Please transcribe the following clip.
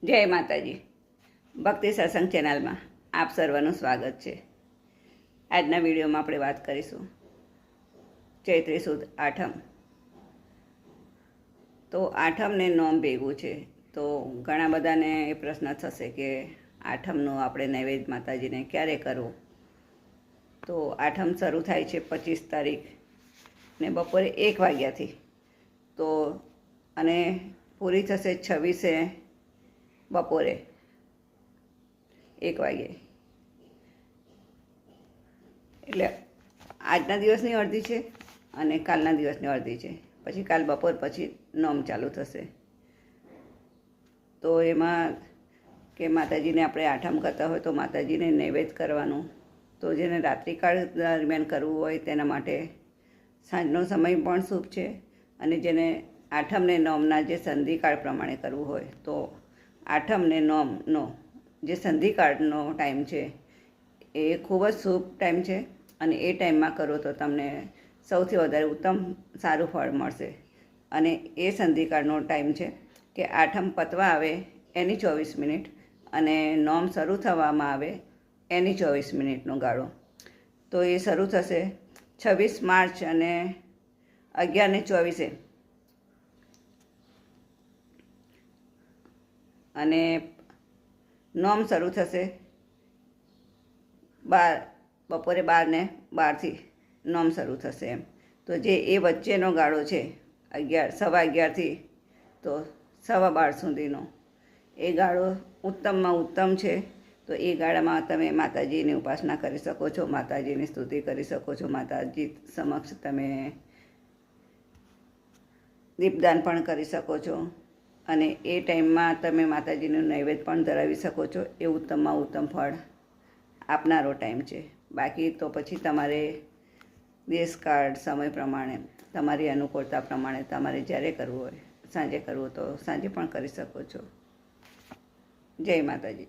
જય માતાજી. ભક્તિ સત્સંગ ચેનલમાં આપ સર્વનું સ્વાગત છે. આજના વિડીયોમાં આપણે વાત કરીશું ચૈત્રી સુદ આઠમ. તો આઠમને નોમ ભેગું છે, તો ઘણા બધાને એ પ્રશ્ન થશે કે આઠમનું આપણે નૈવેદ્ય માતાજીને ક્યારે કરવું. તો આઠમ શરૂ થાય છે 25 તારીખ ને બપોરે 1 વાગ્યાથી, તો અને પૂરી થશે 26 બપોરે 1 વાગે. એટલે આજના દિવસની અડધી છે અને કાલના દિવસની અડધી છે. પછી કાલ બપોર પછી નોમ ચાલુ થશે. તો એમાં કે માતાજીને આપણે આઠમ કરતા હોય તો માતાજીને નૈવેદ્ય કરવાનું. તો જેને રાત્રિકાળ દરમિયાન કરવું હોય તેના માટે સાંજનો સમય પણ શુભ છે, અને જેને આઠમને નોમના જે સંધિકાળ પ્રમાણે કરવું હોય તો આઠમને નોમનો જે સંધિકાળનો ટાઈમ છે એ ખૂબ જ શુભ ટાઈમ છે, અને એ ટાઈમમાં કરો તો તમને સૌથી વધારે ઉત્તમ સારું ફળ મળશે. અને એ સંધિકાળનો ટાઈમ છે કે આઠમ પતવા આવે એની 24 મિનિટ અને નોમ શરૂ થવામાં આવે એની 24 મિનિટનો ગાળો. તો એ શરૂ થશે 26 માર્ચ અને 11:24, અને નોમ શરૂ થશે બપોરે 12:12 નોમ શરૂ થશે એમ. તો જે એ વચ્ચેનો ગાળો છે 11:15 તો 12:15 સુધીનો એ ગાળો ઉત્તમમાં ઉત્તમ છે. તો એ ગાળામાં તમે માતાજીની ઉપાસના કરી શકો છો, માતાજીની સ્તુતિ કરી શકો છો, માતાજી સમક્ષ તમે દીપદાન પણ કરી શકો છો, અને એ ટાઈમમાં તમે માતાજીનું નૈવેદ્ય પણ ધરાવી શકો છો. એ ઉત્તમમાં ઉત્તમ ફળ આપનારો ટાઈમ છે. બાકી તો પછી તમારે દેશકાળ સમય પ્રમાણે, તમારી અનુકૂળતા પ્રમાણે તમારે જ્યારે કરવું હોય, સાંજે કરવું તો સાંજે પણ કરી શકો છો. જય માતાજી.